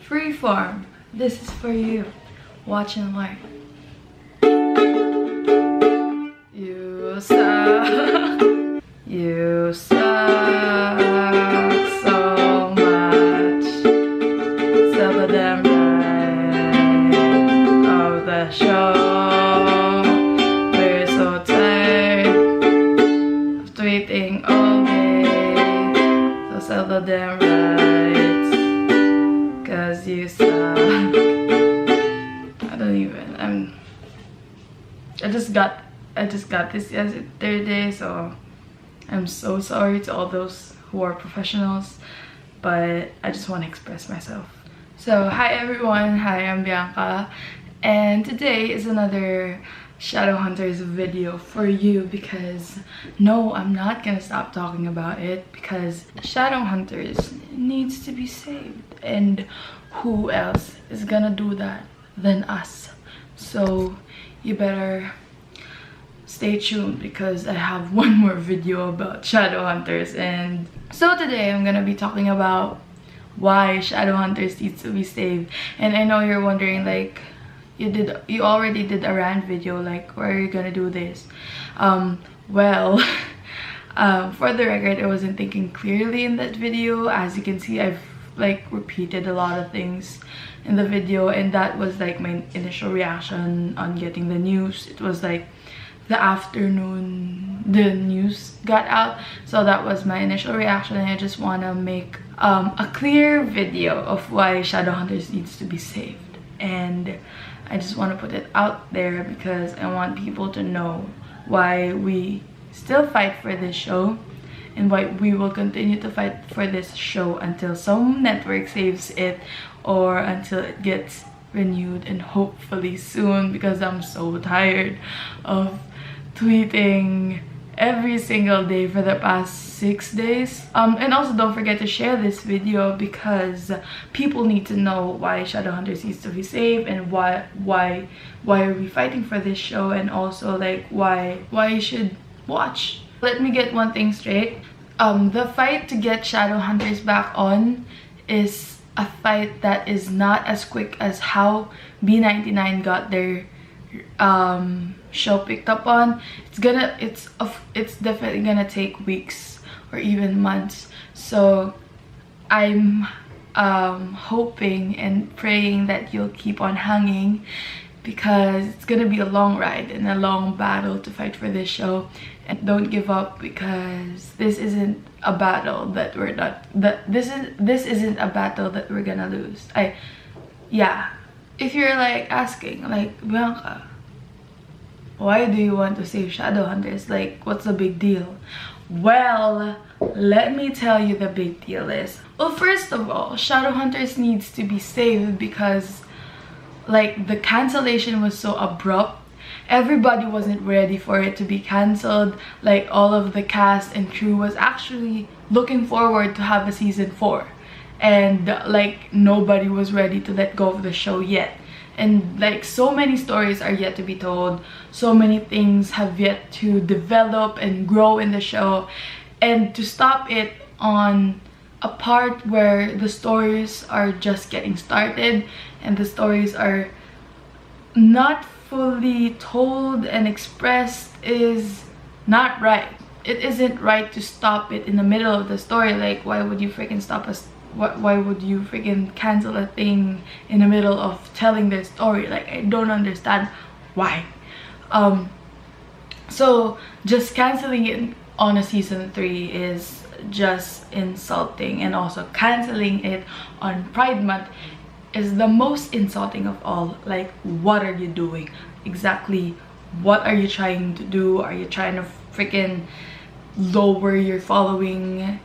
Freeform, this is for you. Watch and learn. You suck. You suck so much. Some of them right of the show. We're so tired of tweeting all day. So some of them right, 'cause you suck. I just got this yesterday, so I'm so sorry to all those who are professionals, but I just want to express myself. So hi everyone, hi, I'm Bianca, and today is another Shadowhunters video for you, because no, I'm not gonna stop talking about it, because Shadowhunters needs to be saved, and who else is gonna do that than us? So you better stay tuned, because I have one more video about Shadowhunters. And so today I'm gonna be talking about why Shadowhunters needs to be saved. And I know you're wondering, like, you already did a rant video, like, why are you gonna do this? Well, for the record, I wasn't thinking clearly in that video. As you can see, I've like repeated a lot of things in the video, and that was like my initial reaction on getting the news. It was like the afternoon the news got out, so that was my initial reaction, and I just want to make a clear video of why Shadowhunters needs to be saved. And I just want to put it out there because I want people to know why we still fight for this show, and why we will continue to fight for this show until some network saves it, or until it gets renewed, and hopefully soon, because I'm so tired of tweeting every single day for the past 6 days. And also don't forget to share this video, because people need to know why Shadowhunters needs to be saved, and why are we fighting for this show, and also like why you should watch. Let me get one thing straight. The fight to get Shadowhunters back on is a fight that is not as quick as how B99 got their show picked up on. It's definitely gonna take weeks or even months. So I'm hoping and praying that you'll keep on hanging, because it's gonna be a long ride and a long battle to fight for this show. And don't give up, because this isn't a battle that we're not this isn't a battle that we're gonna lose. Yeah, if you're like asking, like, Bianca, why do you want to save Shadowhunters? Like, what's the big deal? Well, let me tell you, the big deal is, well, first of all, Shadowhunters needs to be saved because like the cancellation was so abrupt. Everybody wasn't ready for it to be cancelled. Like, all of the cast and crew was actually looking forward to have a season 4, and like nobody was ready to let go of the show yet. And like so many stories are yet to be told, so many things have yet to develop and grow in the show, and to stop it on a part where the stories are just getting started and the stories are not fully told and expressed is not right. It isn't right to stop it in the middle of the story. Like, why would you freaking stop us? Why would you freaking cancel a thing in the middle of telling their story? Like, I don't understand why. So just canceling it on a season 3 is just insulting, and also canceling it on Pride Month is the most insulting of all. Like, what are you doing exactly? What are you trying to do? Are you trying to freaking lower your following?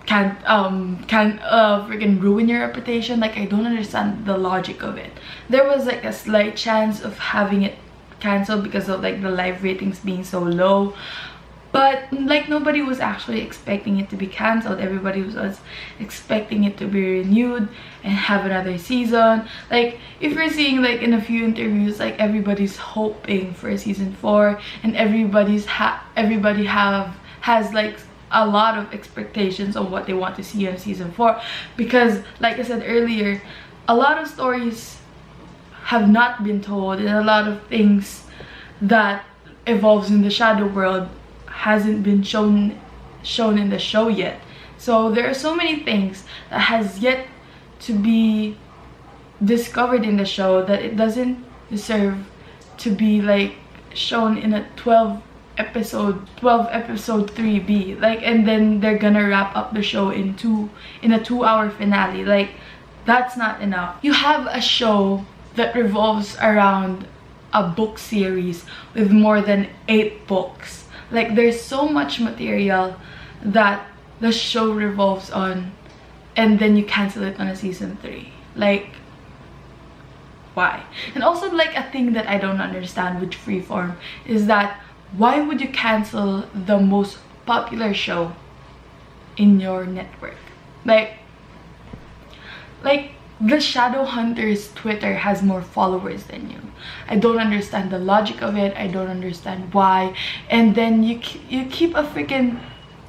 Can't freaking ruin your reputation? Like, I don't understand the logic of it. There was like a slight chance of having it canceled because of like the live ratings being so low, but like nobody was actually expecting it to be canceled. Everybody was expecting it to be renewed and have another season. Like, if you're seeing like in a few interviews, like everybody's hoping for a season 4, and everybody has like a lot of expectations of what they want to see in season 4, because like I said earlier, a lot of stories have not been told, and a lot of things that evolves in the shadow world hasn't been shown in the show yet. So there are so many things that has yet to be discovered in the show that it doesn't deserve to be like shown in a 12 episode 3B, like, and then they're gonna wrap up the show in a 2-hour finale. Like, that's not enough. You have a show that revolves around a book series with more than 8 books. Like, there's so much material that the show revolves on, and then you cancel it on a season 3. Like, why? And also, like, a thing that I don't understand with Freeform is that why would you cancel the most popular show in your network? Like the Shadowhunters Twitter has more followers than you. I don't understand the logic of it. I don't understand why. And then you keep a freaking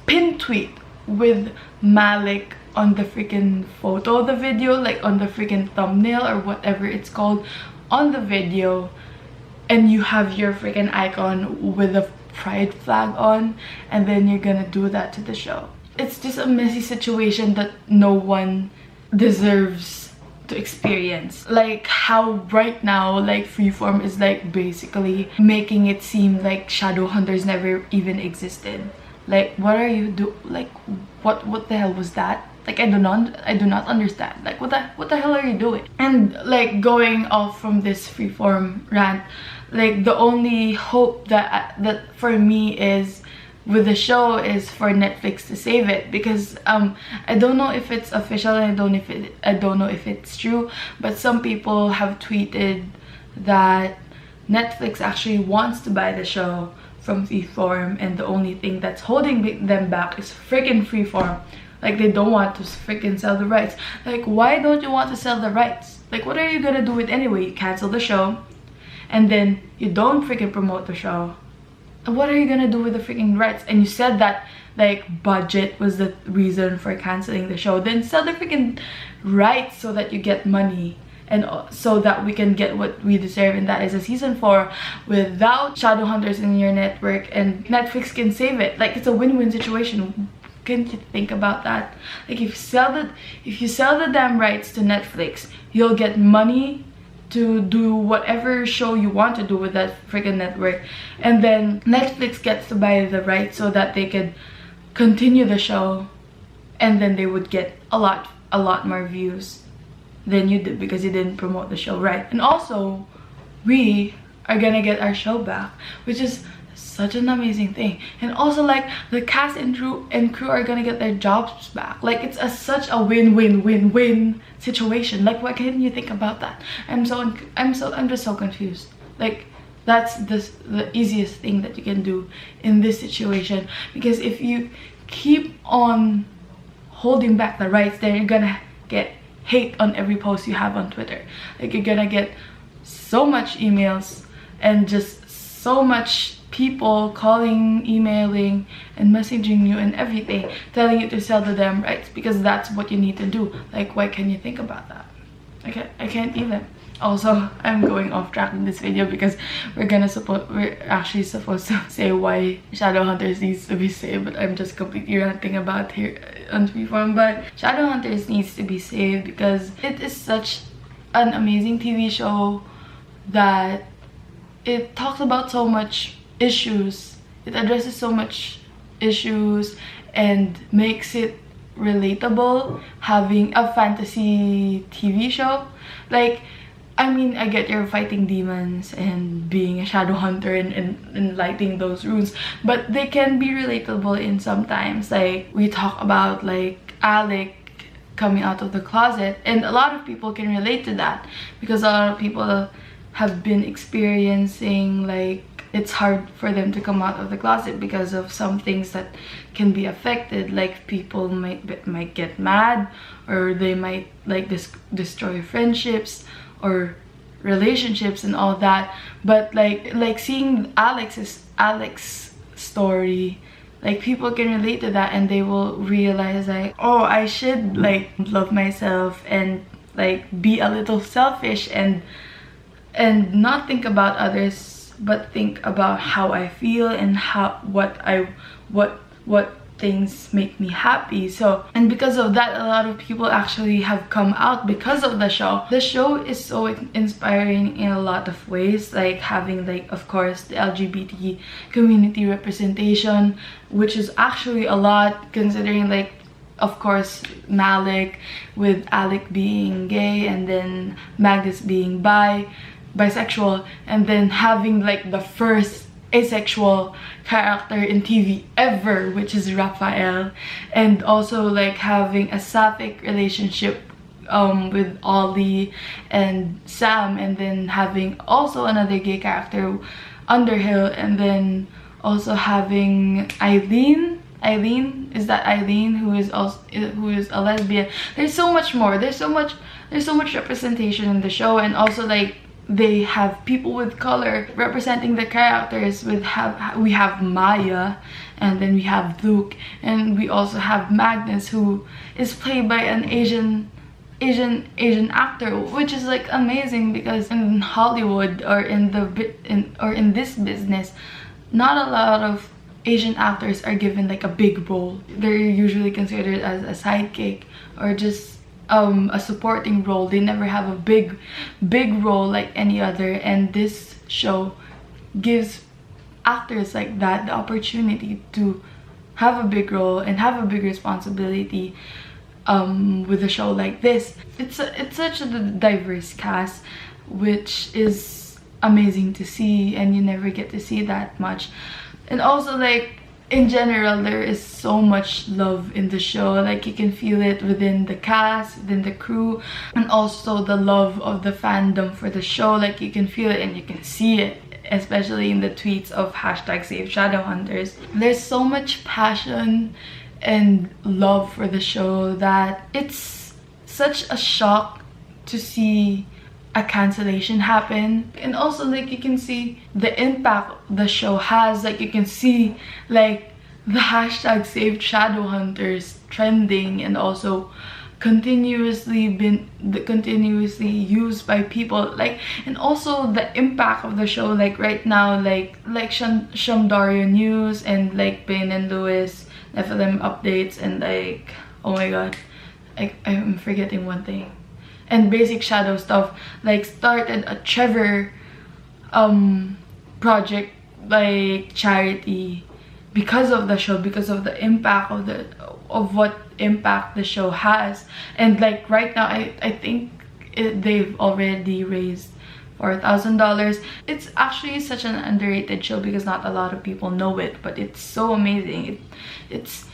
pin tweet with Malik on the freaking photo of the video, like on the freaking thumbnail or whatever it's called on the video, and you have your freaking icon with a pride flag on, and then you're gonna do that to the show. It's just a messy situation that no one deserves to experience. Like how right now, like, Freeform is like basically making it seem like Shadowhunters never even existed. Like, what are you like, what the hell was that? Like, I do not understand. Like, what the hell are you doing? And like, going off from this Freeform rant, like, the only hope that for me is with the show is for Netflix to save it, because I don't know if it's official, and I don't know if it's true, but some people have tweeted that Netflix actually wants to buy the show from Freeform, and the only thing that's holding them back is freaking Freeform. Like, they don't want to freaking sell the rights. Like, why don't you want to sell the rights? Like, what are you gonna do with it anyway? You cancel the show, and then you don't freaking promote the show. And what are you gonna do with the freaking rights? And you said that, like, budget was the reason for canceling the show. Then sell the freaking rights so that you get money, and so that we can get what we deserve, and that is a season 4 without Shadowhunters in your network, and Netflix can save it. Like, it's a win-win situation. Can't you think about that? Like, if you sell the damn rights to Netflix, you'll get money to do whatever show you want to do with that freaking network, and then Netflix gets to buy the rights so that they could continue the show, and then they would get a lot more views than you did because you didn't promote the show right. And also, we are gonna get our show back, which is such an amazing thing. And also, like, the cast and crew are gonna get their jobs back. Like, it's such a win-win-win-win situation. Like, what can you think about that? I'm just so confused. Like, that's the easiest thing that you can do in this situation, because if you keep on holding back the rights, then you're gonna get hate on every post you have on Twitter. Like, you're gonna get so much emails and just so much people calling, emailing, and messaging you and everything, telling you to sell the damn rights, because that's what you need to do. Like, what can you think about that? I can't even. Also, I'm going off track in this video because we're actually supposed to say why Shadowhunters needs to be saved, but I'm just completely ranting about here on Freeform. But Shadowhunters needs to be saved because it is such an amazing TV show that it talks about so much issues. It addresses so much issues and makes it relatable, having a fantasy TV show. Like, I mean, I get you're fighting demons and being a shadow hunter and lighting those runes, but they can be relatable in sometimes. Like, we talk about, like, Alec coming out of the closet, and a lot of people can relate to that because a lot of people have been experiencing, like, it's hard for them to come out of the closet because of some things that can be affected. Like, people might get mad, or they might, like, destroy friendships or relationships and all that. But like seeing Alex's story, like, people can relate to that, and they will realize, like, oh, I should, like, love myself and, like be a little selfish and not think about others, but think about how I feel and what things make me happy. So, and because of that, a lot of people actually have come out because of the show. The show is so inspiring in a lot of ways, like having, like, of course, the LGBT community representation, which is actually a lot, considering, like, of course, Malik, with Alec being gay and then Magnus being bisexual, and then having, like, the first asexual character in TV ever, which is Raphael, and also, like, having a sapphic relationship with Ollie and Sam, and then having also another gay character, Underhill, and then also having Eileen, is that Eileen, who is a lesbian. There's so much more. There's so much representation in the show, and also, like, they have people with color representing the characters. We have Maya, and then we have Luke, and we also have Magnus, who is played by an Asian actor, which is, like, amazing, because in Hollywood or in this business, not a lot of Asian actors are given, like, a big role. They're usually considered as a sidekick or just a supporting role. They never have a big role like any other, and this show gives actors like that the opportunity to have a big role and have a big responsibility with a show like this. It's such a diverse cast, which is amazing to see, and you never get to see that much. And also, like, in general, there is so much love in the show. Like, you can feel it within the cast, within the crew, and also the love of the fandom for the show. Like, you can feel it and you can see it, especially in the tweets of #SaveShadowhunters. There's so much passion and love for the show that it's such a shock to see a cancellation happen. And also, like, you can see the impact the show has. Like, you can see, like, the #SaveShadowhunters trending, and also continuously used by people, like, and also the impact of the show, like, right now, like Shamdario News and, like, Bane and Lewis Nephilim updates, and, like, oh my god, I'm forgetting one thing, and Basic Shadow stuff, like, started a Trevor project, like, charity, because of the show, because of the impact of what impact the show has. And, like, right now, I think they've already raised $4,000. It's actually such an underrated show because not a lot of people know it, but it's so amazing. It's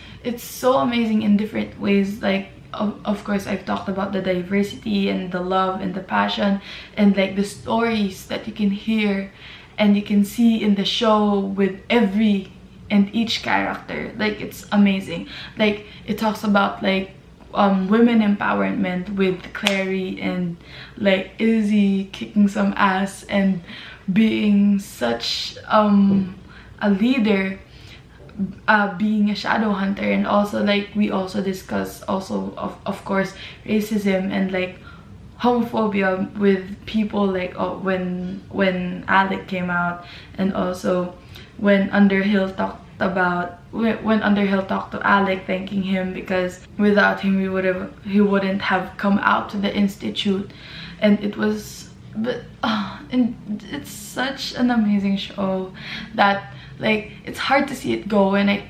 so amazing in different ways. Like, of course, I've talked about the diversity and the love and the passion, and, like, the stories that you can hear and you can see in the show with every and each character. Like, it's amazing. Like, it talks about, like, women empowerment with Clary and, like, Izzy kicking some ass and being such a leader, being a shadow hunter. And also, like, we also discuss also of course racism and, like, homophobia with people, like, when Alec came out, and also when Underhill talked to Alec, thanking him because without him he wouldn't have come out to the institute. And it was, and it's such an amazing show that, like, it's hard to see it go, and I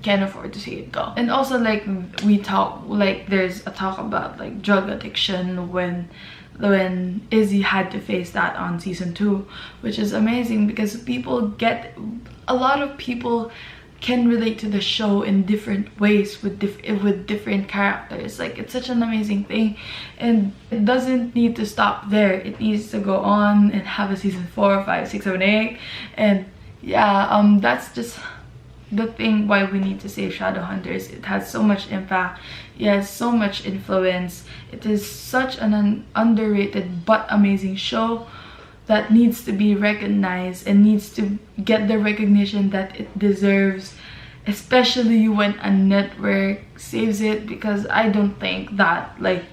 can't afford to see it go. And also, like, we talk, like, there's a talk about, like, drug addiction when Izzy had to face that on season 2, which is amazing because a lot of people can relate to the show in different ways with different characters. Like, it's such an amazing thing, and it doesn't need to stop there. It needs to go on and have a season 4, 5, 6, 7, 8, and yeah, that's just the thing why we need to save Shadowhunters. It has so much impact, it has so much influence. It is such an underrated but amazing show that needs to be recognized and needs to get the recognition that it deserves, especially when a network saves it, because I don't think that, like,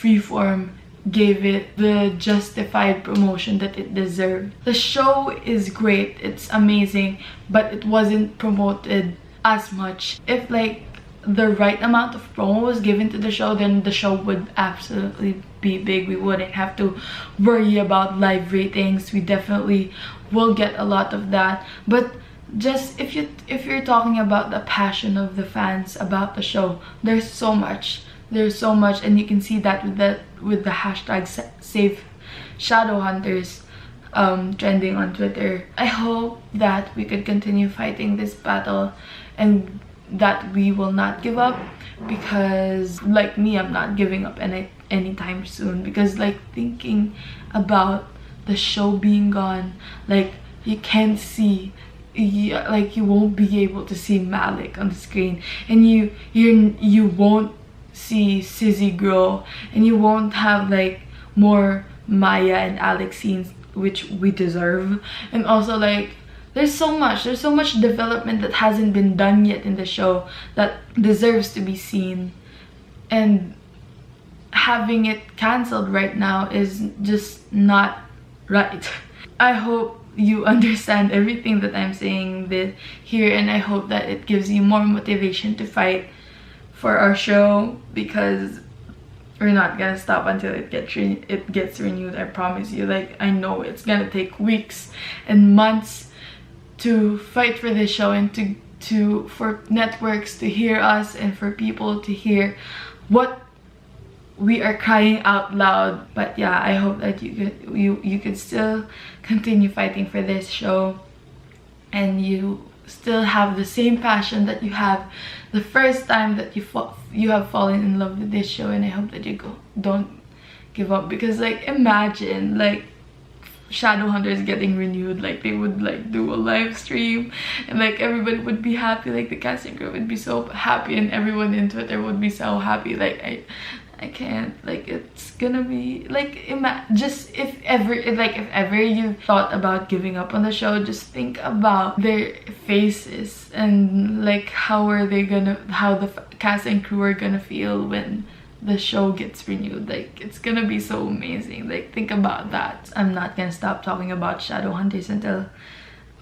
Freeform gave it the justified promotion that it deserved. The show is great, it's amazing, but it wasn't promoted as much. If like the right amount of promo was given to the show, then the show would absolutely be big. We wouldn't have to worry about live ratings. We definitely will get a lot of that. But just if you're talking about the passion of the fans about the show, there's so much, and you can see that with the hashtag save Shadowhunters trending on Twitter. I hope that we could continue fighting this battle and that we will not give up, because like me, I'm not giving up anytime soon, because like thinking about the show being gone, like you can't see, like you won't be able to see Malik on the screen, and you won't see Sizzy grow, and you won't have like more Maya and Alex scenes, which we deserve. And also like there's so much development that hasn't been done yet in the show that deserves to be seen, and having it cancelled right now is just not right. I hope you understand everything that I'm saying here, and I hope that it gives you more motivation to fight for our show, because we're not gonna stop until it gets renewed. I promise you. Like, I know it's gonna take weeks and months to fight for this show, and for networks to hear us, and for people to hear what we are crying out loud. But yeah, I hope that you could still continue fighting for this show, and you still have the same passion that you have the first time that you have fallen in love with this show. And I hope that you don't give up, because like imagine like Shadowhunters getting renewed, like they would like do a live stream, and like everybody would be happy, like the casting crew would be so happy, and everyone in Twitter would be so happy. Like I can't, like it's gonna be like, just if ever you thought about giving up on the show, just think about their faces, and like how the cast and crew are gonna feel when the show gets renewed. Like it's gonna be so amazing. Like think about that. I'm not gonna stop talking about Shadowhunters until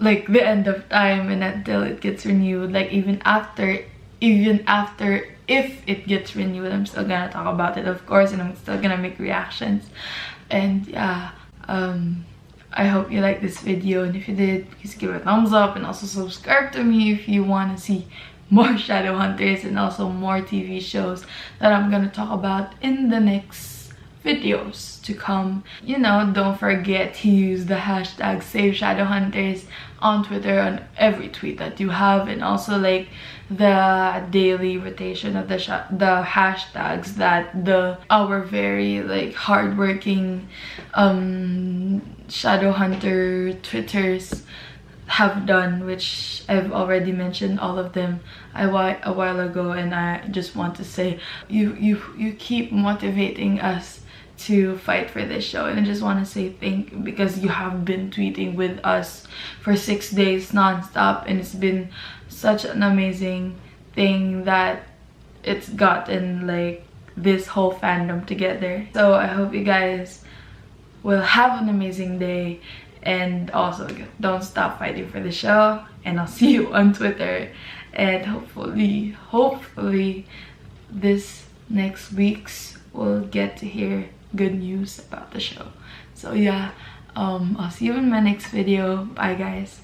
like the end of time, and until it gets renewed. Like even after if it gets renewed, I'm still gonna talk about it, of course, and I'm still gonna make reactions. And yeah, I hope you liked this video, and if you did, please give it a thumbs up, and also subscribe to me if you want to see more Shadowhunters and also more TV shows that I'm gonna talk about in the next videos to come. You know, don't forget to use the hashtag save Shadowhunters on Twitter on every tweet that you have, and also like the daily rotation of the hashtags that our very like hardworking Shadowhunter Twitters have done, which I've already mentioned all of them a while ago. And I just want to say you keep motivating us to fight for this show, and I just want to say thank you, because you have been tweeting with us for 6 days non-stop, and it's been such an amazing thing that it's gotten like this whole fandom together. So I hope you guys will have an amazing day, and also don't stop fighting for the show, and I'll see you on Twitter, and hopefully this next week's we'll get to hear good news about the show. So yeah, I'll see you in my next video. Bye guys.